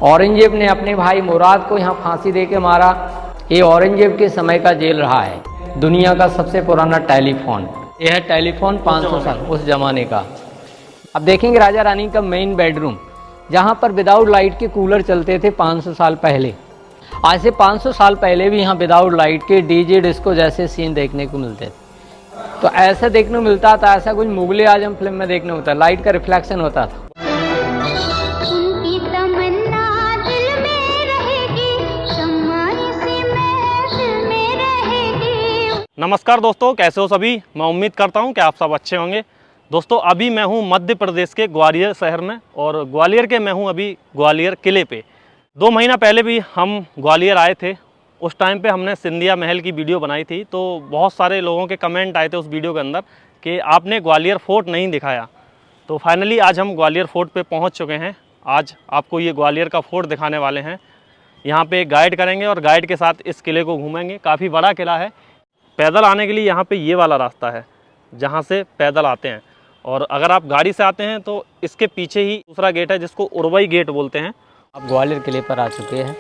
औरंगजेब ने अपने भाई मुराद को यहाँ फांसी दे के मारा। ये औरंगजेब के समय का जेल रहा है। दुनिया का सबसे पुराना टेलीफोन, यह है टेलीफोन 500 साल उस जमाने का। अब देखेंगे राजा रानी का मेन बेडरूम, जहाँ पर विदाउट लाइट के कूलर चलते थे 500 साल पहले। आज से 500 साल पहले भी यहाँ विदाउट लाइट के डीजे डिस्को जैसे सीन देखने को मिलते थे। तो ऐसा देखने को मिलता था, ऐसा कुछ मुगले आजम फिल्म में देखने होता, लाइट का रिफ्लेक्शन होता था। नमस्कार दोस्तों, कैसे हो सभी। मैं उम्मीद करता हूं कि आप सब अच्छे होंगे। दोस्तों अभी मैं हूं मध्य प्रदेश के ग्वालियर शहर में, और ग्वालियर के मैं हूं अभी ग्वालियर किले पे। 2 महीना पहले भी हम ग्वालियर आए थे। उस टाइम पे हमने सिंधिया महल की वीडियो बनाई थी, तो बहुत सारे लोगों के कमेंट आए थे उस वीडियो के अंदर कि आपने ग्वालियर फोर्ट नहीं दिखाया। तो फाइनली आज हम ग्वालियर फोर्ट पे पहुंच चुके हैं। आज आपको ये ग्वालियर का फोर्ट दिखाने वाले हैं। यहाँ पे गाइड करेंगे और गाइड के साथ इस किले को घूमेंगे। काफ़ी बड़ा किला है। पैदल आने के लिए यहाँ पे ये वाला रास्ता है जहाँ से पैदल आते हैं, और अगर आप गाड़ी से आते हैं तो इसके पीछे ही दूसरा गेट है जिसको उरवई गेट बोलते हैं। अब ग्वालियर किले पर आ चुके हैं।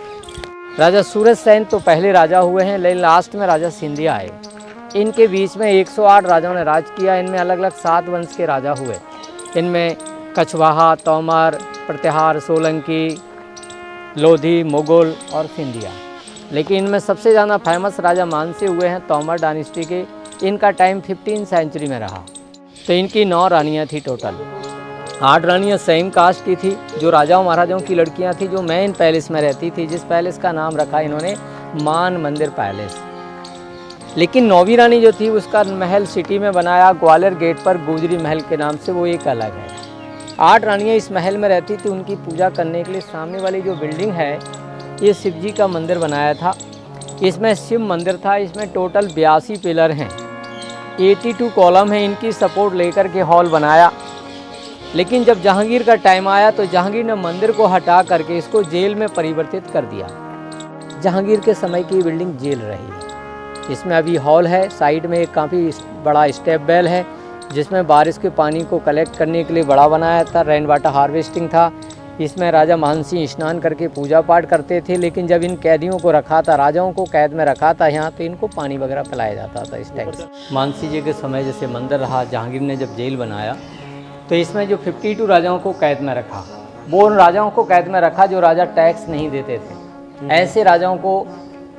राजा सूरज सेन तो पहले राजा हुए हैं, लेकिन लास्ट में राजा सिंधिया आए। इनके बीच में 108 राजाओं ने राज किया। इनमें अलग अलग 7 वंश के राजा हुए। इनमें कछवाहा, तोमर, प्रतिहार, सोलंकी, लोधी, मुगल और सिंधिया। लेकिन इनमें सबसे ज़्यादा फेमस राजा मानसी हुए हैं तोमर डायनेस्टी के। इनका टाइम 15 सेंचुरी में रहा। तो इनकी 9 रानियाँ थी टोटल। 8 रानियाँ सेम कास्ट की थी, जो राजाओं महाराजाओं की लड़कियाँ थी, जो मेन पैलेस में रहती थी, जिस पैलेस का नाम रखा इन्होंने मान मंदिर पैलेस। लेकिन 9वीं रानी जो थी उसका महल सिटी में बनाया ग्वालियर गेट पर गुजरी महल के नाम से, वो एक अलग है। 8 रानियाँ इस महल में रहती थी। उनकी पूजा करने के लिए सामने वाली जो बिल्डिंग है, ये शिव जी का मंदिर बनाया था। इसमें शिव मंदिर था। इसमें टोटल 82 पिलर हैं, 82 कॉलम हैं। इनकी सपोर्ट लेकर के हॉल बनाया। लेकिन जब जहांगीर का टाइम आया तो जहांगीर ने मंदिर को हटा करके इसको जेल में परिवर्तित कर दिया। जहांगीर के समय की बिल्डिंग जेल रही। इसमें अभी हॉल है। साइड में एक काफ़ी बड़ा स्टेप वेल है, जिसमें बारिश के पानी को कलेक्ट करने के लिए बड़ा बनाया था। रेन वाटर हार्वेस्टिंग था। इसमें राजा मानसिंह स्नान करके पूजा पाठ करते थे। लेकिन जब इन कैदियों को रखा था, राजाओं को कैद में रखा था यहाँ, तो इनको पानी वगैरह पिलाया जाता था इस टाइप से। मानसिंह जी के समय जैसे मंदिर रहा, जहांगीर ने जब जेल बनाया तो इसमें जो 52 राजाओं को कैद में रखा, वो उन राजाओं को कैद में रखा जो राजा टैक्स नहीं देते थे। ऐसे राजाओं को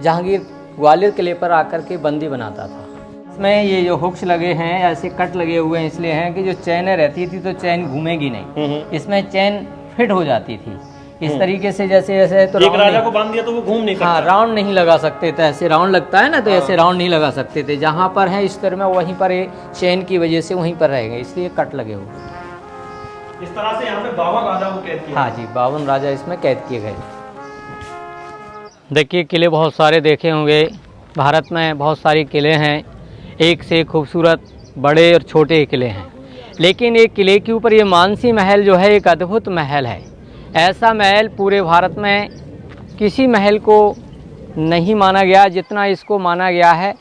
जहांगीर ग्वालियर किले पर आकर के बंदी बनाता था। इसमें ये जो हुक्स लगे हैं, ऐसे कट लगे हुए हैं, इसलिए हैं कि जो चैनें रहती थी तो चैन घूमेगी नहीं। इसमें चैन फिट हो जाती थी इस तरीके से, जैसे जैसे तो एक राजा को बांध दिया तो वो घूम नहीं सकता। हाँ, राउंड नहीं लगा सकते थे। ऐसे राउंड लगता है ना, तो ऐसे राउंड नहीं लगा सकते थे। जहाँ पर है इस तरह में, वहीं पर ये चेन की वजह से वहीं पर रहेंगे, इसलिए कट लगे हुए। इस तरह से यहाँ पे 52 राजा को कैद किया। हाँ जी, 52 राजा इसमें कैद किए गए। देखिए, किले बहुत सारे देखे होंगे। भारत में बहुत सारे किले हैं, एक से खूबसूरत बड़े और छोटे किले हैं। लेकिन एक किले के ऊपर ये मानसी महल जो है, एक अद्भुत महल है। ऐसा महल पूरे भारत में किसी महल को नहीं माना गया जितना इसको माना गया है।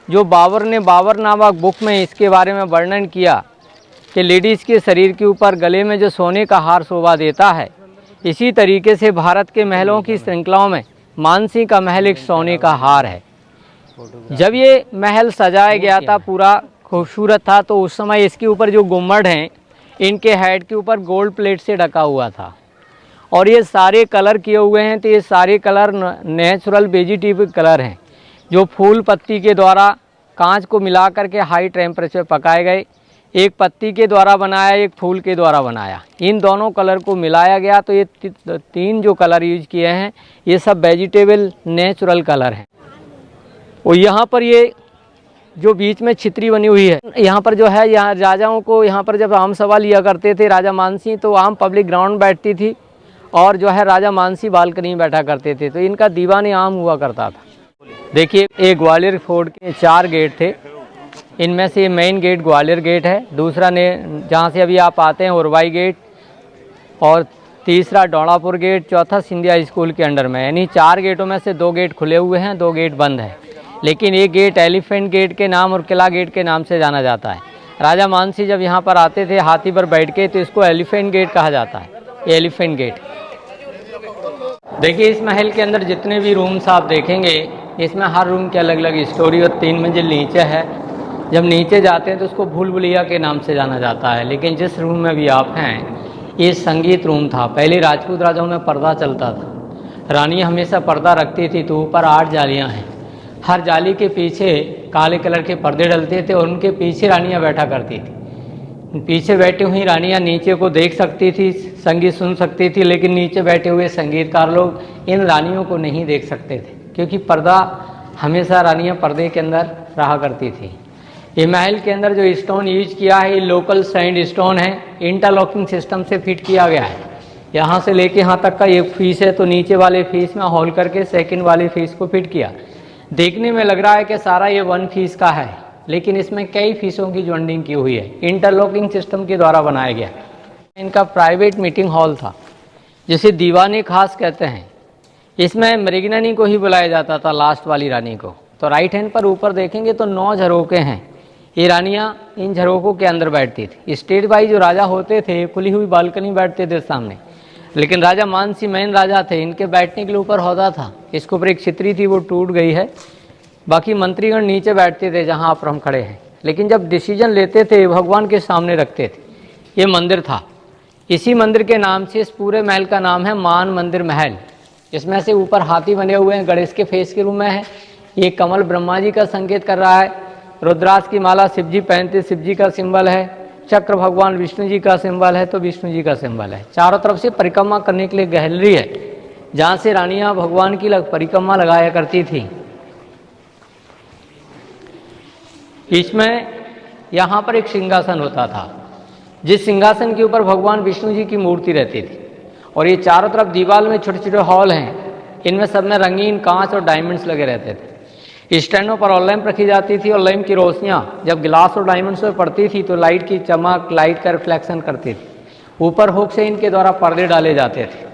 जो बाबर ने बाबर नामक बुक में इसके बारे में वर्णन किया कि लेडीज़ के शरीर के ऊपर गले में जो सोने का हार शोभा देता है, इसी तरीके से भारत के महलों की श्रृंखलाओं में मानसी का महल एक सोने का हार है। जब ये महल सजाया गया था, पूरा खूबसूरत था, तो उस समय इसके ऊपर जो गुम्बद हैं, इनके हेड के ऊपर गोल्ड प्लेट से ढका हुआ था। और ये सारे कलर किए हुए हैं, तो ये सारे कलर नेचुरल वेजिटेटिव कलर हैं, जो फूल पत्ती के द्वारा कांच को मिला करके हाई टेम्परेचर पकाए गए। एक पत्ती के द्वारा बनाया, एक फूल के द्वारा बनाया। इन दोनों कलर को मिलाया गया, तो ये 3 जो कलर यूज किए हैं, ये सब वेजिटेबल नेचुरल कलर हैं। और यहाँ पर ये जो बीच में छितरी बनी हुई है, यहाँ पर जो है, यहाँ राजाओं को यहाँ पर जब आम सभा लिया करते थे राजा मानसिंह, तो आम पब्लिक ग्राउंड बैठती थी, और जो है राजा मानसिंह बालकनी में बैठा करते थे। तो इनका दीवान आम हुआ करता था। देखिए, एक ग्वालियर फोर्ट के 4 गेट थे। इनमें से मेन गेट ग्वालियर गेट है, दूसरा ने जहाँ से अभी आप आते हैं उरवाई गेट, और तीसरा डोड़ापुर गेट, चौथा सिंधिया स्कूल के अंडर में। यानी 4 गेटों में से 2 गेट खुले हुए हैं, 2 गेट बंद हैं। लेकिन एक गेट एलिफेंट गेट के नाम और किला गेट के नाम से जाना जाता है। राजा मानसिंह जब यहाँ पर आते थे हाथी पर बैठ के, तो इसको एलिफेंट गेट कहा जाता है, एलिफेंट गेट। देखिए इस महल के अंदर जितने भी रूम्स आप देखेंगे, इसमें हर रूम की अलग अलग स्टोरी और 3 मंजिल नीचे है। जब नीचे जाते हैं तो उसको भूल भुलैया के नाम से जाना जाता है। लेकिन जिस रूम में भी आप हैं, ये संगीत रूम था। पहले राजपूत राजाओं में पर्दा चलता था, रानी हमेशा पर्दा रखती थी, तो ऊपर 8 जालियाँ हैं। हर जाली के पीछे काले कलर के पर्दे डलते थे और उनके पीछे रानियाँ बैठा करती थी। पीछे बैठी हुई रानियां नीचे को देख सकती थी, संगीत सुन सकती थी, लेकिन नीचे बैठे हुए संगीतकार लोग इन रानियों को नहीं देख सकते थे, क्योंकि पर्दा हमेशा रानियां पर्दे के अंदर रहा करती थी। ये महल के अंदर जो स्टोन यूज किया है, ये लोकल सैंड स्टोन है, इंटरलॉकिंग सिस्टम से फिट किया गया है। यहाँ से लेके यहाँ तक का एक फीस है, तो नीचे वाले फीस में होल करके सेकंड वाले फीस को फिट किया। देखने में लग रहा है कि सारा ये 1 फीस का है, लेकिन इसमें कई फीसों की जॉइंटिंग की हुई है, इंटरलॉकिंग सिस्टम के द्वारा बनाया गया। इनका प्राइवेट मीटिंग हॉल था, जिसे दीवाने खास कहते हैं। इसमें मृगननी को ही बुलाया जाता था, लास्ट वाली रानी को। तो राइट हैंड पर ऊपर देखेंगे तो 9 झरोके हैं। ये रानियां इन झरोकों के अंदर बैठती थी। स्टेट बाई जो राजा होते थे, खुली हुई बालकनी बैठते थे सामने, लेकिन राजा मानसिंह मेन राजा थे, इनके बैठने के लिए ऊपर हौदा था। इसके ऊपर एक छितरी थी, वो टूट गई है। बाकी मंत्रीगण नीचे बैठते थे जहां आप हम खड़े हैं, लेकिन जब डिसीजन लेते थे भगवान के सामने रखते थे। ये मंदिर था, इसी मंदिर के नाम से इस पूरे महल का नाम है मान मंदिर महल। इसमें से ऊपर हाथी बने हुए हैं, गणेश के फेस के रूप में है। ये कमल ब्रह्मा जी का संकेत कर रहा है। रुद्राक्ष की माला शिव जी पहनते, शिव जी का सिंबल है। चक्र भगवान विष्णु जी का सिंबल है, तो विष्णु जी का सिंबल है। चारों तरफ से परिक्रमा करने के लिए गैलरी है, जहाँ से रानियाँ भगवान की परिक्रमा लगाया करती थी। इसमें यहाँ पर एक सिंहासन होता था, जिस सिंहासन के ऊपर भगवान विष्णु जी की मूर्ति रहती थी। और ये चारों तरफ दीवार में छोटे छोटे हॉल हैं, इनमें सब में रंगीन कांच और डायमंड्स लगे रहते थे। स्टैंडों पर और लैंप रखी जाती थी, और लैंप की रोशनियाँ जब गिलास और डायमंड्स पर पड़ती थी तो लाइट की चमक, लाइट का रिफ्लेक्शन करती थी। ऊपर हुक से इनके द्वारा पर्दे डाले जाते थे।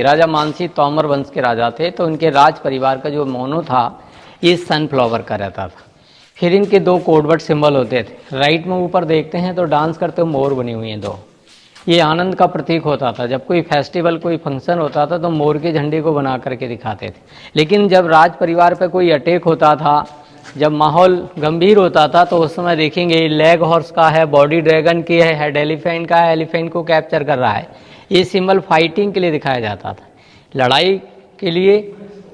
राजा मानसिंह तोमर वंश के राजा थे, तो उनके राज परिवार का जो मोनो था, ये सनफ्लावर का रहता था। फिर इनके 2 कोडवर्ड सिंबल होते थे। राइट में ऊपर देखते हैं तो डांस करते हुए मोर बनी हुई हैं 2। ये आनंद का प्रतीक होता था। जब कोई फेस्टिवल, कोई फंक्शन होता था तो मोर के झंडे को बना करके दिखाते थे। लेकिन जब राज परिवार पर कोई अटैक होता था, जब माहौल गंभीर होता था, तो उस समय देखेंगे लेग हॉर्स का है, बॉडी ड्रैगन की है, हेड एलिफेंट का है, एलिफेंट को कैप्चर कर रहा है। ये सिंबल फाइटिंग के लिए दिखाया जाता था, लड़ाई के लिए,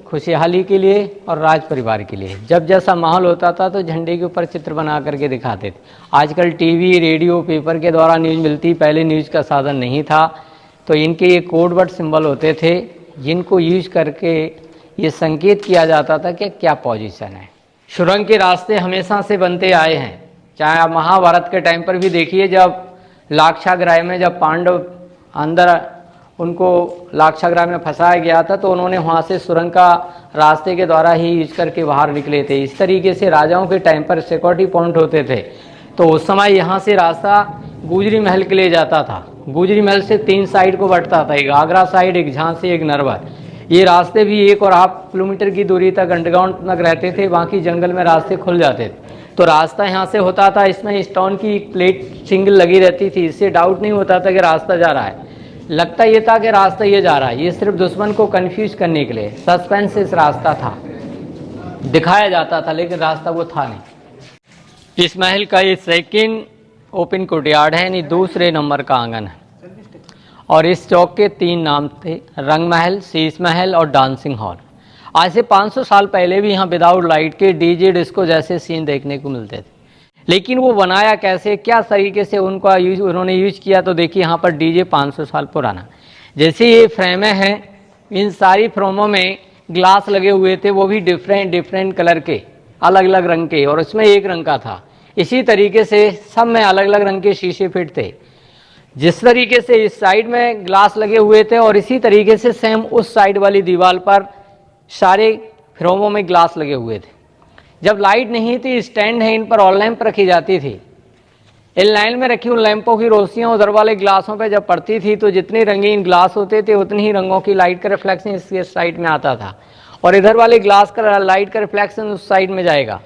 खुशहाली के लिए और राज परिवार के लिए। जब जैसा माहौल होता था तो झंडे के ऊपर चित्र बना करके दिखाते थे। आजकल टीवी, रेडियो, पेपर के द्वारा न्यूज़ मिलती, पहले न्यूज़ का साधन नहीं था, तो इनके ये कोडवर्ड सिंबल होते थे, जिनको यूज करके ये संकेत किया जाता था कि क्या पोजीशन है। सुरंग के रास्ते हमेशा से बनते आए हैं, चाहे आप महाभारत के टाइम पर भी देखिए, जब लाक्षागृह में जब पांडव अंदर उनको लाक्षागृह में फंसाया गया था, तो उन्होंने वहाँ से सुरंग का रास्ते के द्वारा ही यूज करके बाहर निकले थे। इस तरीके से राजाओं के टाइम पर सिक्योरिटी पॉइंट होते थे। तो उस समय यहाँ से रास्ता गुजरी महल के लिए जाता था। गुजरी महल से 3 साइड को बढ़ता था, एक आगरा साइड, एक झांसी, एक नरवर। ये रास्ते भी 1.5 किलोमीटर की दूरी तक अंडरग्राउंड तक रहते थे, बाकी जंगल में रास्ते खुल जाते थे। तो रास्ता यहाँ से होता था, इसमें स्टोन की प्लेट सिंगल लगी रहती थी, इससे डाउट नहीं होता था कि रास्ता जा रहा है। लगता ये था कि रास्ता ये जा रहा है। ये सिर्फ दुश्मन को कंफ्यूज करने के लिए सस्पेंस इस रास्ता था, दिखाया जाता था, लेकिन रास्ता वो था नहीं। इस महल का ये सेकंड ओपन कोर्टयार्ड है, यानी दूसरे नंबर का आंगन है। और इस चौक के 3 नाम थे, रंग महल, शीश महल और डांसिंग हॉल। आज से 500 साल पहले भी यहाँ विदाउट लाइट के डीजे डिस्को जैसे सीन देखने को मिलते थे। लेकिन वो बनाया कैसे, क्या तरीके से उन्होंने यूज किया, तो देखिए यहाँ पर डीजे 500 साल पुराना। जैसे ये फ्रेमें हैं, इन सारी फ्रेमों में ग्लास लगे हुए थे, वो भी डिफरेंट कलर के, अलग अलग रंग के, और उसमें एक रंग का था। इसी तरीके से सब में अलग अलग रंग के शीशे फिट थे। जिस तरीके से इस साइड में ग्लास लगे हुए थे, और इसी तरीके से सेम उस साइड वाली दीवार पर सारे फ्रेमों में ग्लास लगे हुए थे। जब लाइट नहीं थी, स्टैंड है, इन पर ऑल लैंप रखी जाती थी। इन लाइन में रखी उन लैंपों की रोशनियाँ उधर वाले ग्लासों पे जब पड़ती थी, तो जितने रंगीन ग्लास होते थे उतनी ही रंगों की लाइट का रिफ्लेक्शन इस साइड में आता था, और इधर वाले ग्लास का लाइट का रिफ्लेक्शन उस साइड में जाएगा।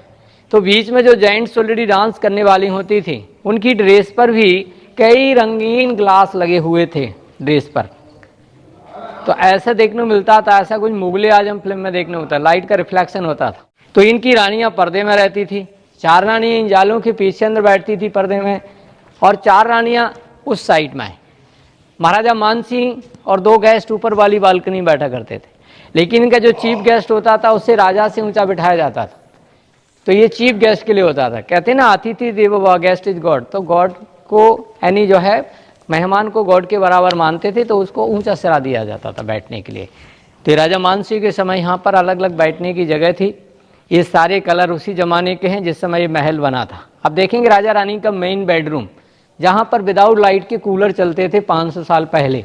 तो बीच में जो जेंट्स ऑलरेडी डांस करने वाली होती थी, उनकी ड्रेस पर भी कई रंगीन ग्लास लगे हुए थे ड्रेस पर। तो ऐसा देखने को मिलता था, ऐसा कुछ मुगले आजम फिल्म में देखने को होता, लाइट का रिफ्लेक्शन होता था। तो इनकी रानियां पर्दे में रहती थी, 4 रानियां इन जालों के पीछे अंदर बैठती थी पर्दे में, और 4 रानियां उस साइड में। महाराजा मानसिंह और 2 गेस्ट ऊपर वाली बालकनी में बैठा करते थे, लेकिन इनका जो चीफ गेस्ट होता था उसे राजा से ऊंचा बिठाया जाता था। तो ये चीफ गेस्ट के लिए होता था। कहते हैं ना, अतिथि देवो भव, गेस्ट इज गॉड। तो गॉड को, यानी जो है मेहमान को गॉड के बराबर मानते थे, तो उसको ऊंचा सिरा दिया जाता था बैठने के लिए। तो राजा मानसिंह के समय यहाँ पर अलग अलग बैठने की जगह थी। ये सारे कलर उसी जमाने के हैं जिस समय ये महल बना था। अब देखेंगे राजा रानी का मेन बेडरूम, जहाँ पर विदाउट लाइट के कूलर चलते थे 500 साल पहले।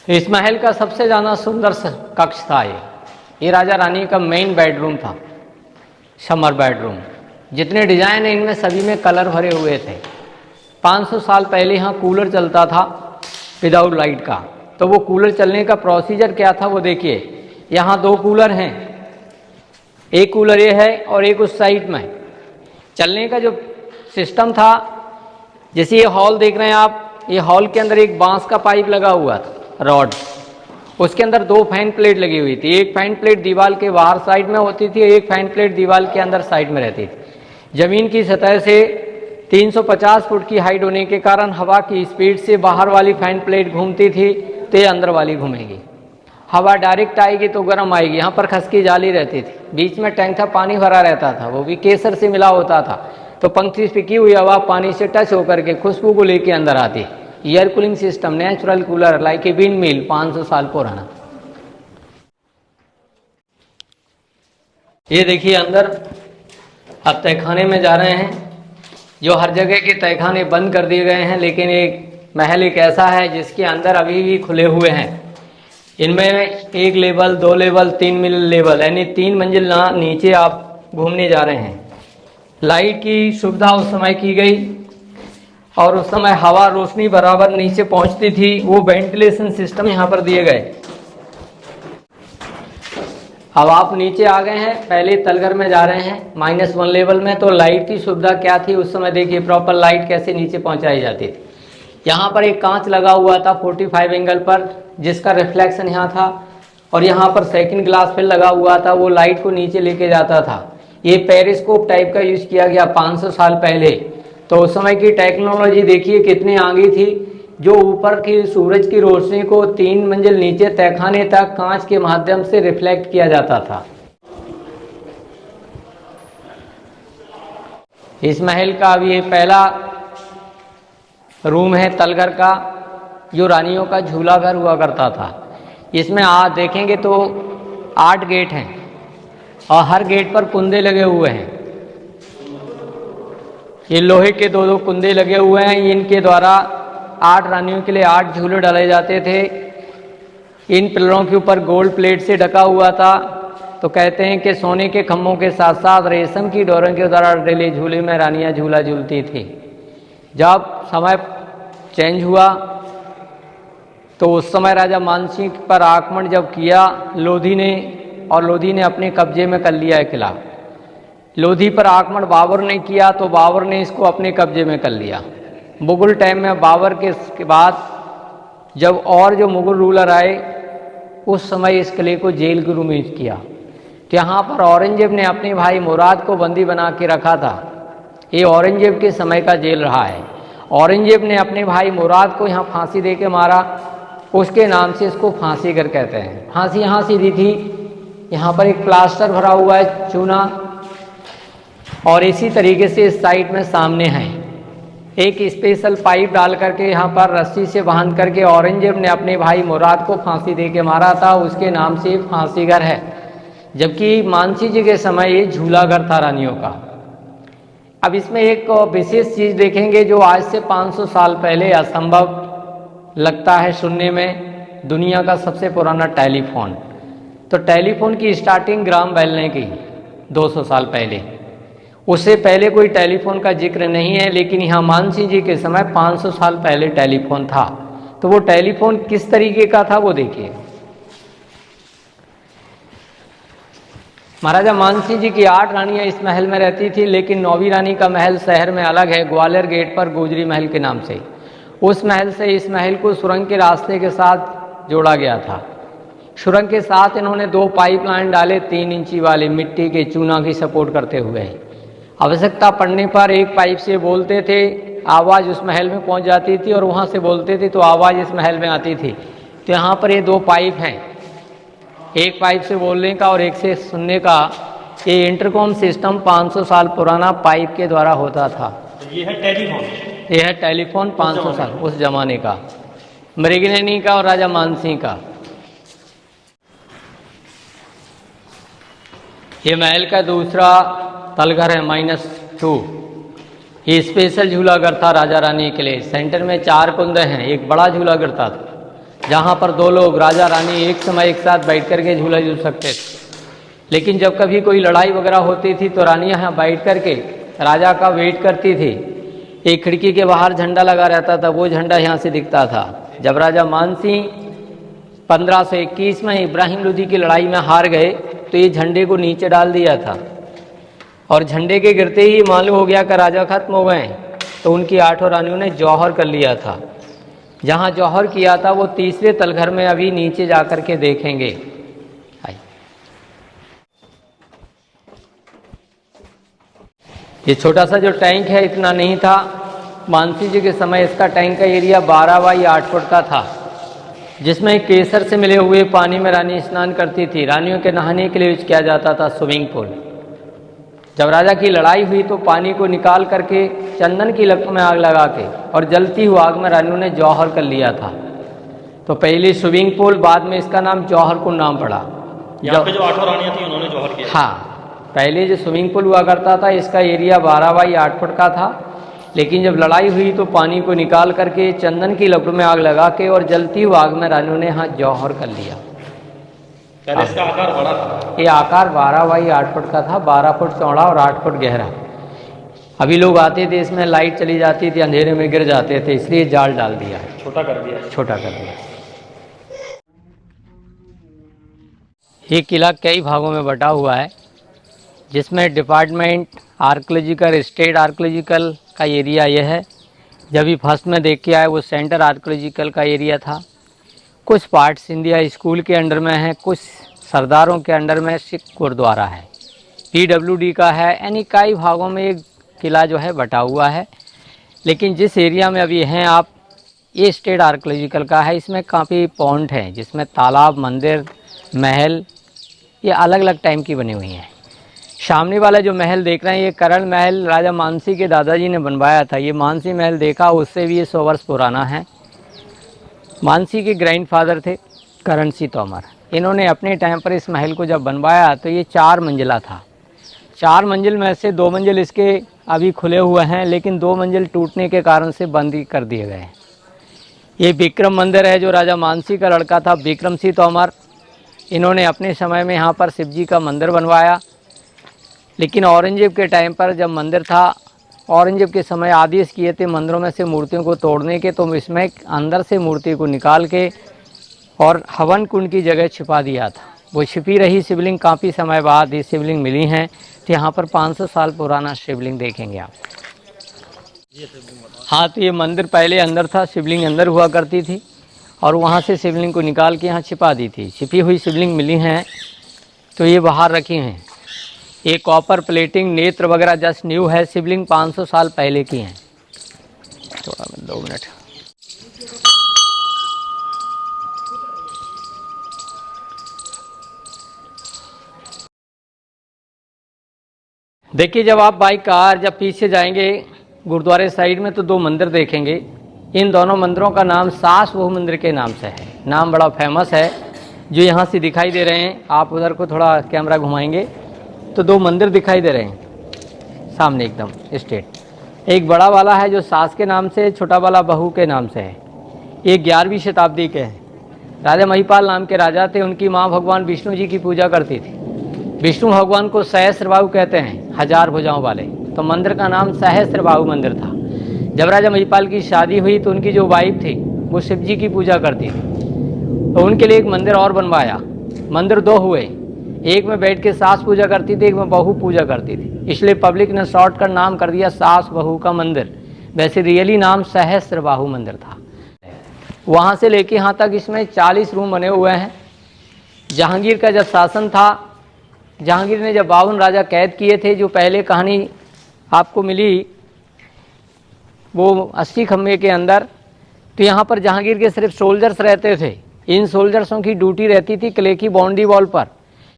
इस महल का सबसे ज़्यादा सुंदर कक्ष था ये राजा रानी का मेन बेडरूम था, समर बेडरूम। जितने डिजाइन है इनमें सभी में कलर भरे हुए थे। 500 साल पहले यहाँ कूलर चलता था विदाउट लाइट का। तो वो कूलर चलने का प्रोसीजर क्या था वो देखिए। यहाँ 2 कूलर हैं, एक कूलर ये है और एक उस साइड में। चलने का जो सिस्टम था, जैसे ये हॉल देख रहे हैं आप, ये हॉल के अंदर एक बांस का पाइप लगा हुआ था, रॉड। उसके अंदर 2 फैन प्लेट लगी हुई थी। एक फैन प्लेट दीवार के बाहर साइड में होती थी, एक फैन प्लेट दीवार के अंदर साइड में रहती थी। जमीन की सतह से 350 फुट की हाइट होने के कारण हवा की स्पीड से बाहर वाली फैन प्लेट घूमती थी, तो ये अंदर वाली घूमेगी। हवा डायरेक्ट आएगी तो गर्म आएगी। यहाँ पर खसकी जाली रहती थी, बीच में टैंक था, पानी भरा रहता था, वो भी केसर से मिला होता था। तो पंखी से पिकी हुई हवा पानी से टच होकर के खुशबू को लेके अंदर आती। Air cooling system, natural cooler like a wind mill, 500 साल पुराना। ये देखिए अंदर, अब तहखाने में जा रहे हैं। जो हर जगह के तहखाने बंद कर दिए गए हैं, लेकिन एक महल एक ऐसा है जिसके अंदर अभी भी खुले हुए हैं। इनमें 1 लेवल, 2 लेवल, 3 लेवल, यानी 3 मंजिल नीचे आप घूमने जा रहे हैं। लाइट की सुविधा उस समय की गई और उस समय हवा रोशनी बराबर नीचे पहुंचती थी। वो वेंटिलेशन सिस्टम यहाँ पर दिए गए। अब आप नीचे आ गए हैं, पहले तलघर में जा रहे हैं -1 लेवल में। तो लाइट की सुविधा क्या थी उस समय देखिए, प्रॉपर लाइट कैसे नीचे पहुंचाई जाती थी। यहाँ पर एक कांच लगा हुआ था 45 एंगल पर, जिसका रिफ्लेक्शन यहाँ था, और यहाँ पर सेकंड ग्लास फिर लगा हुआ था, वो लाइट को नीचे लेके जाता था। ये पेरिस्कोप टाइप का यूज किया गया 500 साल पहले। तो उस समय की टेक्नोलॉजी देखिए कितनी आगे थी, जो ऊपर की सूरज की रोशनी को 3 मंजिल नीचे तहखाने तक कांच के माध्यम से रिफ्लेक्ट किया जाता था। इस महल का अब ये पहला रूम है तलघर का, जो रानियों का झूला घर हुआ करता था। इसमें आज देखेंगे तो 8 गेट हैं और हर गेट पर कुंदे लगे हुए हैं। ये लोहे के 2-2 कुंदे लगे हुए हैं। इनके द्वारा 8 रानियों के लिए 8 झूले डाले जाते थे। इन पिलरों के ऊपर गोल्ड प्लेट से ढका हुआ था। तो कहते हैं कि सोने के खम्भों के साथ साथ रेशम की डोरों के द्वारा डले झूले में रानियां झूला झूलती थी। जब समय चेंज हुआ तो उस समय राजा मानसिंह पर आक्रमण जब किया लोधी ने, और लोधी ने अपने कब्जे में कर लिया है किला। लोधी पर आक्रमण बाबर ने किया तो बाबर ने इसको अपने कब्जे में कर लिया। मुगल टाइम में बाबर के बाद जब और जो मुगल रूलर आए, उस समय इस किले को जेल के रूप में यूज किया। तो यहाँ पर औरंगजेब ने अपने भाई मुराद को बंदी बना के रखा था। ये औरंगजेब के समय का जेल रहा है। औरंगजेब ने अपने भाई मुराद को यहाँ फांसी दे के मारा, उसके नाम से इसको फांसी घर कहते हैं। फांसी यहाँ सीधी थी। यहाँ पर एक प्लास्टर भरा हुआ है चूना, और इसी तरीके से इस साइड में सामने है एक स्पेशल पाइप डाल करके यहाँ पर रस्सी से बांध करके औरंगजेब ने अपने भाई मुराद को फांसी दे के मारा था। उसके नाम से फांसी घर है। जबकि मानसिंह जी के समय ये झूला घर था रानियों का। अब इसमें एक विशेष चीज़ देखेंगे जो आज से 500 साल पहले असंभव लगता है सुनने में, दुनिया का सबसे पुराना टेलीफोन। तो टेलीफोन की स्टार्टिंग ग्राम बेल ने की 200 साल पहले। उससे पहले कोई टेलीफोन का जिक्र नहीं है, लेकिन यहाँ मानसिंह जी के समय 500 साल पहले टेलीफोन था। तो वो टेलीफोन किस तरीके का था वो देखिए। महाराजा मानसिंह जी की 8 रानियां इस महल में रहती थी, लेकिन 9वीं रानी का महल शहर में अलग है, ग्वालियर गेट पर गोजरी महल के नाम से। उस महल से इस महल को सुरंग के रास्ते के साथ जोड़ा गया था। सुरंग के साथ इन्होंने 2 पाइपलाइन डाले 3 इंची वाले मिट्टी के चूना की सपोर्ट करते हुए। आवश्यकता पड़ने पर एक पाइप से बोलते थे, आवाज़ उस महल में पहुंच जाती थी, और वहां से बोलते थे तो आवाज़ इस महल में आती थी। तो यहाँ पर ये 2 पाइप हैं, एक पाइप से बोलने का और एक से सुनने का। ये इंटरकॉम सिस्टम 500 साल पुराना पाइप के द्वारा होता था। ये है टेलीफोन। ये है टेलीफोन 500 साल उस जमाने का, मृगनयनी का और राजा मानसिंह का। ये महल का दूसरा तलघर है -2। ये स्पेशल झूलाघर था राजा रानी के लिए। सेंटर में 4 कुंद हैं, एक बड़ा झूलाघर था जहाँ पर 2 लोग राजा रानी एक समय एक साथ बैठ कर के झूला झूल सकते थे। लेकिन जब कभी कोई लड़ाई वगैरह होती थी तो रानी यहाँ बैठ कर के राजा का वेट करती थी। एक खिड़की के बाहर झंडा लगा रहता था, वो झंडा यहाँ से दिखता था। जब राजा मानसिंह 1521 में इब्राहिम लोदी की लड़ाई में हार गए तो ये झंडे को नीचे डाल दिया था, और झंडे के गिरते ही मालूम हो गया कि राजा खत्म हो गए। तो उनकी 8 रानियों ने जौहर कर लिया था। जहाँ जौहर किया था वो तीसरे तलघर में अभी नीचे जा कर के देखेंगे। ये छोटा सा जो टैंक है इतना नहीं था। मानसिंह जी के समय इसका टैंक का एरिया 12 बाई 8 फुट का था, जिसमें केसर से मिले हुए पानी में रानी स्नान करती थी। रानियों के नहाने के लिए यूज किया जाता था स्विमिंग पूल। जब राजा की लड़ाई हुई तो पानी को निकाल करके चंदन की लकड़ में आग लगा के और जलती हुई आग में रानियों ने जौहर कर लिया था। तो पहले स्विमिंग पूल, बाद में इसका नाम जौहर कुंड नाम पड़ा। यहाँ पे जो 8 रानियां थी उन्होंने जौहर किया। हाँ, पहले जो स्विमिंग पूल हुआ करता था इसका एरिया 12 बाई 8 फुट का था, लेकिन जब लड़ाई हुई तो पानी को निकाल करके चंदन की लकड़ में आग लगा के और जलती हुई आग में रानियों ने यहाँ जौहर कर लिया। पहले इसका आकार बड़ा था। ये आकार 12 बाई 8 फुट का था, 12 फुट चौड़ा और 8 फुट गहरा। अभी लोग आते थे, इसमें लाइट चली जाती थी, अंधेरे में गिर जाते थे, इसलिए जाल डाल दिया, छोटा कर दिया। छोटा कर दिया। ये किला कई भागों में बटा हुआ है, जिसमें डिपार्टमेंट आर्कियोलॉजिकल, स्टेट आर्कियोलॉजिकल का एरिया यह है। जब भी फर्स्ट में देख के आए वो सेंटर आर्कियोलॉजिकल का एरिया था। कुछ पार्ट्स इंडिया स्कूल के अंडर में हैं, कुछ सरदारों के अंडर में सिख गुरुद्वारा है, PWD का है, यानी कई भागों में एक किला जो है बटा हुआ है। लेकिन जिस एरिया में अभी हैं आप, ये स्टेट आर्कियोलॉजिकल का है। इसमें काफ़ी पॉइंट हैं, जिसमें तालाब, मंदिर, महल, ये अलग अलग टाइम की बनी हुई हैं। सामने वाला जो महल देख रहे हैं ये करण महल राजा मानसिंह के दादाजी ने बनवाया था। ये मानसिंह महल देखा, उससे भी ये 100 वर्ष पुराना है। मानसिंह के ग्रैंडफादर थे करण सिंह तोमर। इन्होंने अपने टाइम पर इस महल को जब बनवाया तो ये 4 मंजिला था। 4 मंजिल में से 2 मंजिल इसके अभी खुले हुए हैं, लेकिन 2 मंजिल टूटने के कारण से बंद ही कर दिए गए। ये विक्रम मंदिर है, जो राजा मानसिंह का लड़का था विक्रम सिंह तोमर। इन्होंने अपने समय में यहाँ पर शिव जी का मंदिर बनवाया। लेकिन औरंगजेब के टाइम पर जब मंदिर था, औरंगजेब के समय आदेश किए थे मंदिरों में से मूर्तियों को तोड़ने के, तो इसमें अंदर से मूर्ति को निकाल के और हवन कुंड की जगह छिपा दिया था। वो छिपी रही शिवलिंग, काफ़ी समय बाद ये शिवलिंग मिली हैं। तो यहाँ पर 500 साल पुराना शिवलिंग देखेंगे आप। हाँ, तो ये मंदिर पहले अंदर था, शिवलिंग अंदर हुआ करती थी, और वहाँ से शिवलिंग को निकाल के यहाँ छिपा दी थी। छिपी हुई शिवलिंग मिली हैं तो ये बाहर रखी हैं। ये कॉपर प्लेटिंग, नेत्र वगैरह जस्ट न्यू है। शिवलिंग 500 साल पहले की हैं। थोड़ा 2 मिनट। देखिए, जब आप बाई कार जब पीछे जाएंगे गुरुद्वारे साइड में तो 2 मंदिर देखेंगे। इन दोनों मंदिरों का नाम सास बहु मंदिर के नाम से है। नाम बड़ा फेमस है, जो यहाँ से दिखाई दे रहे हैं। आप उधर को थोड़ा कैमरा घुमाएंगे तो 2 मंदिर दिखाई दे रहे हैं सामने एकदम स्ट्रेट। एक बड़ा वाला है जो सास के नाम से, छोटा वाला बहू के नाम से है। ये 11वीं शताब्दी के हैं। राजा महिपाल नाम के राजा थे, उनकी माँ भगवान विष्णु जी की पूजा करती थी। विष्णु भगवान को सहस्त्रबाहु कहते हैं, 1000 भुजाओं वाले। तो मंदिर का नाम सहस्त्रबाहु मंदिर था। जब राजा महिपाल की शादी हुई तो उनकी जो वाइफ थी वो शिव जी की पूजा करती थी, तो उनके लिए एक मंदिर और बनवाया। मंदिर 2 हुए, एक में बैठ के सास पूजा करती थी, एक में बहू पूजा करती थी। इसलिए पब्लिक ने शॉर्टकट नाम कर दिया सास बहू का मंदिर। वैसे रियली नाम सहस्त्रबाहु मंदिर था। वहाँ से लेके यहाँ तक इसमें 40 रूम बने हुए हैं। जहांगीर का जब शासन था, जहांगीर ने जब 52 राजा कैद किए थे, जो पहले कहानी आपको मिली वो 80 खम्भे के अंदर, तो यहाँ पर जहांगीर के सिर्फ सोल्जर्स रहते थे। इन सोल्जर्सों की ड्यूटी रहती थी किले की बाउंड्री वॉल पर।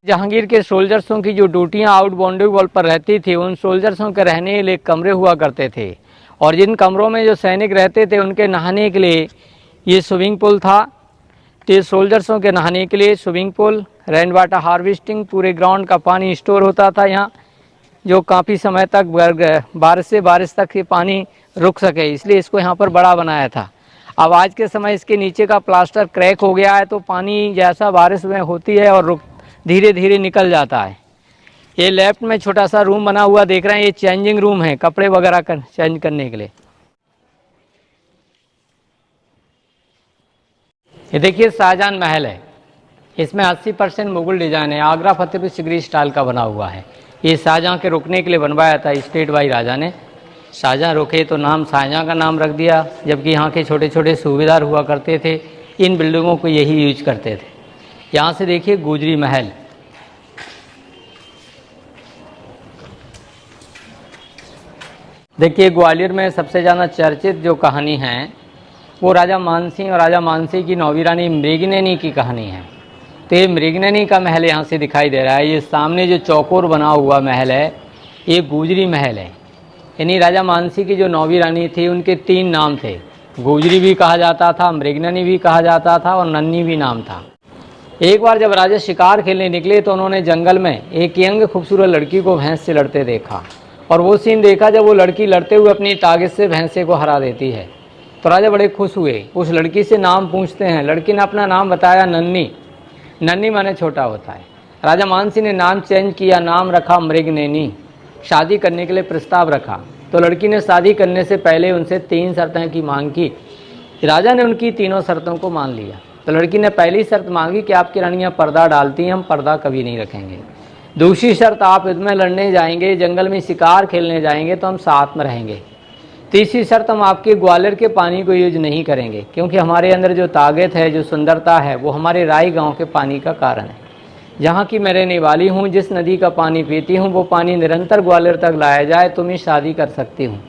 जहांगीर के सोल्जर्सों की जो ड्यूटियाँ आउट बाउंड्री वॉल पर रहती थी, उन सोल्जर्सों के रहने के लिए कमरे हुआ करते थे, और जिन कमरों में जो सैनिक रहते थे उनके नहाने के लिए ये स्विमिंग पूल था। तो सोल्जर्सों के नहाने के लिए swimming pool, rain water harvesting, पूरे ग्राउंड का पानी स्टोर होता था यहाँ, जो काफ़ी समय तक बारिश से बारिश तक ये पानी रुक सके, इसलिए इसको यहाँ पर बड़ा बनाया था। अब आज के समय इसके नीचे का प्लास्टर क्रैक हो गया है, तो पानी जैसा बारिश में होती है और धीरे धीरे निकल जाता है। ये लेफ्ट में छोटा सा रूम बना हुआ देख रहे हैं, ये चेंजिंग रूम है, कपड़े वगैरह चेंज करने के लिए। ये देखिए शाहजहां महल है, इसमें 80% मुगल डिजाइन है, आगरा फतेहपुर सिकरी स्टाइल का बना हुआ है। ये शाहजहां के रुकने के लिए बनवाया था स्टेट बाई राजा ने। शाहजहां रुके तो नाम शाहजहां का नाम रख दिया, जबकि यहाँ के छोटे छोटे सूबेदार हुआ करते थे, इन बिल्डिंगों को यही यूज करते थे। यहाँ से देखिए गुजरी महल, देखिए ग्वालियर में सबसे ज़्यादा चर्चित जो कहानी है वो राजा मानसिंह और राजा मानसिंह की नौवीं रानी मृगनयनी की कहानी है। तो ये मृगनयनी का महल यहाँ से दिखाई दे रहा है। ये सामने जो चौकोर बना हुआ महल है ये गुजरी महल है। यानी राजा मानसिंह की जो नौवीं रानी थी उनके 3 नाम थे, गुजरी भी कहा जाता था, मृगनयनी भी कहा जाता था और नन्नी भी नाम था। एक बार जब राजा शिकार खेलने निकले तो उन्होंने जंगल में एक यंग खूबसूरत लड़की को भैंस से लड़ते देखा, और वो सीन देखा जब वो लड़की लड़ते हुए अपनी ताकत से भैंसे को हरा देती है। तो राजा बड़े खुश हुए, उस लड़की से नाम पूछते हैं। लड़की ने अपना नाम बताया नन्नी, नन्नी माने छोटा होता है। राजा मानसिंह ने नाम चेंज किया, नाम रखा मृगनयनी। शादी करने के लिए प्रस्ताव रखा, तो लड़की ने शादी करने से पहले उनसे 3 शर्तें की मांग की। राजा ने उनकी तीनों शर्तों को मान लिया। तो लड़की ने पहली शर्त मांगी कि आपकी रानियाँ पर्दा डालती हैं, हम पर्दा कभी नहीं रखेंगे। दूसरी शर्त, आप युद्ध में लड़ने जाएंगे, जंगल में शिकार खेलने जाएंगे तो हम साथ में रहेंगे। तीसरी शर्त, हम आपके ग्वालियर के पानी को यूज नहीं करेंगे, क्योंकि हमारे अंदर जो ताकत है, जो सुंदरता है, वो हमारे राई गांव के पानी का कारण है। जहाँ की मैं रहने वाली हूँ, जिस नदी का पानी पीती हूँ, वो पानी निरंतर ग्वालियर तक लाया जाए तो मैं शादी कर सकती हूँ।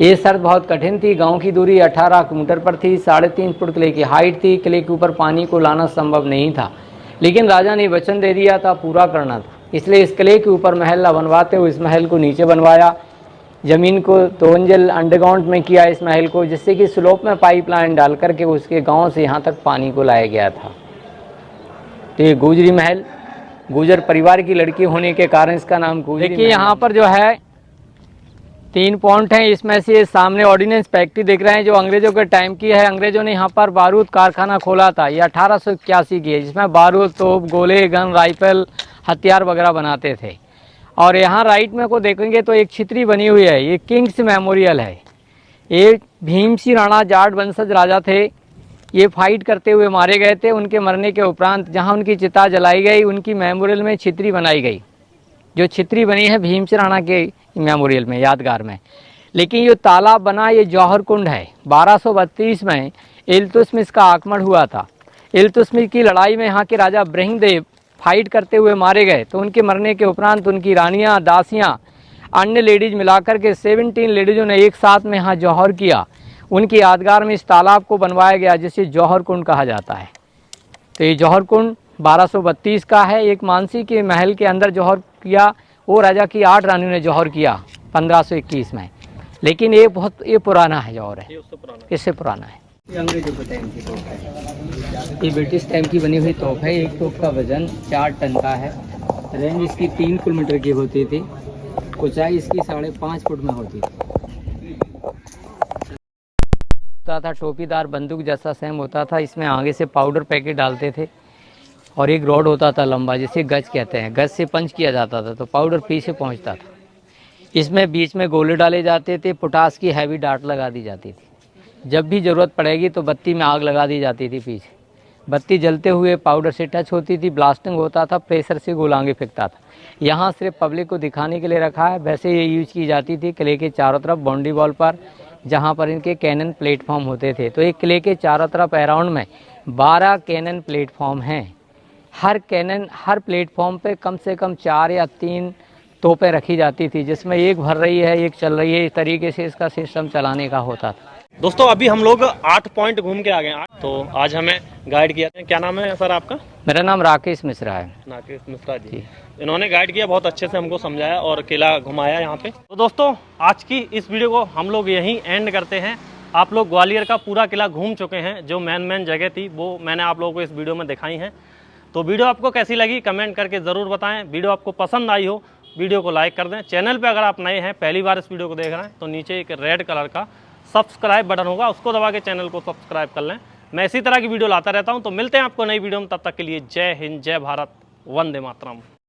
ये शर्त बहुत कठिन थी। गांव की दूरी 18 किलोमीटर पर थी, 3.5 फुट किले की हाइट थी, किले के ऊपर पानी को लाना संभव नहीं था, लेकिन राजा ने वचन दे दिया था, पूरा करना था। इसलिए इस किले के ऊपर महल न बनवाते हुए इस महल को नीचे बनवाया, ज़मीन को 2 मंजिल अंडरग्राउंड में किया इस महल को, जिससे कि स्लोप में पाइपलाइन डाल करके उसके गांव से यहाँ तक पानी को लाया गया था। तो ये गुजरी महल, गुजर परिवार की लड़की होने के कारण इसका नाम गुजरी। देखिए यहाँ पर जो है 3 पॉइंट हैं, इसमें से सामने ऑर्डिनेंस फैक्ट्री देख रहे हैं जो अंग्रेजों के टाइम की है। अंग्रेजों ने यहाँ पर बारूद कारखाना खोला था, ये 1881 की है, जिसमें बारूद, तोप, गोले, गन, राइफल, हथियार वगैरह बनाते थे। और यहाँ राइट में को देखेंगे तो एक छितरी बनी हुई है, ये किंग्स मेमोरियल है। ये भीम सिंह राणा जाट वंशज राजा थे, ये फाइट करते हुए मारे गए थे। उनके मरने के उपरांत जहाँ उनकी चिता जलाई गई, उनकी मेमोरियल में छितरी बनाई गई, जो छितरी बनी है भीम सिंह राणा के मेमोरियल में, यादगार में। लेकिन जो तालाब बना ये जौहर कुंड है। 1232 में इल्तुतमिश का आक्रमण हुआ था। इल्तुतमिश की लड़ाई में यहाँ के राजा ब्रह्मदेव फाइट करते हुए मारे गए, तो उनके मरने के उपरांत उनकी रानियाँ, दासियाँ, अन्य लेडीज़ मिलाकर के 17 लेडीज़ों ने एक साथ में यहाँ जौहर किया। उनकी यादगार में इस तालाब को बनवाया गया, जिसे जौहर कुंड कहा जाता है। तो ये जौहर कुंड 1232 का है। एक मानसिंह के महल के अंदर जौहर किया, वो राजा की 8 रानियों ने जौहर किया 1521 में। लेकिन ये बहुत पुराना है, जौहर है, इससे पुराना है। ये अंग्रेजों के टाइम की तोप है, ये ब्रिटिश टाइम की बनी हुई तोप है। एक तोप का वजन 4 टन का है। रेंज इसकी 3 किलोमीटर की होती थी, ऊंचाई इसकी 5.5 फुट में होती थी। था टोपीदार बंदूक जैसा सेम होता था, इसमें आगे से पाउडर पैकेट डालते थे, और एक रॉड होता था लंबा, जिसे गज कहते हैं। गज से पंच किया जाता था तो पाउडर पीछे पहुंचता था। इसमें बीच में गोले डाले जाते थे, पोटास की हैवी डाट लगा दी जाती थी। जब भी ज़रूरत पड़ेगी तो बत्ती में आग लगा दी जाती थी पीछे। बत्ती जलते हुए पाउडर से टच होती थी, ब्लास्टिंग होता था, प्रेशर से गोला आगे फेंकता था। यहाँ सिर्फ पब्लिक को दिखाने के लिए रखा है, वैसे ये यूज की जाती थी किले के चारों तरफ बाउंड्री वॉल पर। जहाँ पर इनके कैनन प्लेटफॉर्म होते थे। तो एक किले के चारों तरफ अराउंड में 12 कैनन प्लेटफॉर्म हैं। हर प्लेटफॉर्म पे कम से कम 4 या 3 तोपें रखी जाती थी, जिसमें एक भर रही है, एक चल रही है। इस तरीके से इसका सिस्टम चलाने का होता था। दोस्तों अभी हम लोग 8 पॉइंट घूम के आ गए हैं। तो आज हमें गाइड किया, क्या नाम है सर आपका? मेरा नाम राकेश मिश्रा है। राकेश मिश्रा जी। इन्होंने गाइड किया, बहुत अच्छे से हमको समझाया और किला घुमाया यहाँ पे। तो दोस्तों आज की इस वीडियो को हम लोग यहीं एंड करते हैं। आप लोग ग्वालियर का पूरा किला घूम चुके हैं। जो मेन जगह थी वो मैंने आप लोगों को इस वीडियो में दिखाई हैं। तो वीडियो आपको कैसी लगी कमेंट करके ज़रूर बताएं। वीडियो आपको पसंद आई हो वीडियो को लाइक कर दें। चैनल पे अगर आप नए हैं, पहली बार इस वीडियो को देख रहे हैं, तो नीचे एक रेड कलर का सब्सक्राइब बटन होगा, उसको दबा के चैनल को सब्सक्राइब कर लें। मैं इसी तरह की वीडियो लाता रहता हूं। तो मिलते हैं आपको नई वीडियो में, तब तक के लिए जय हिंद, जय भारत, वंदे मातरम।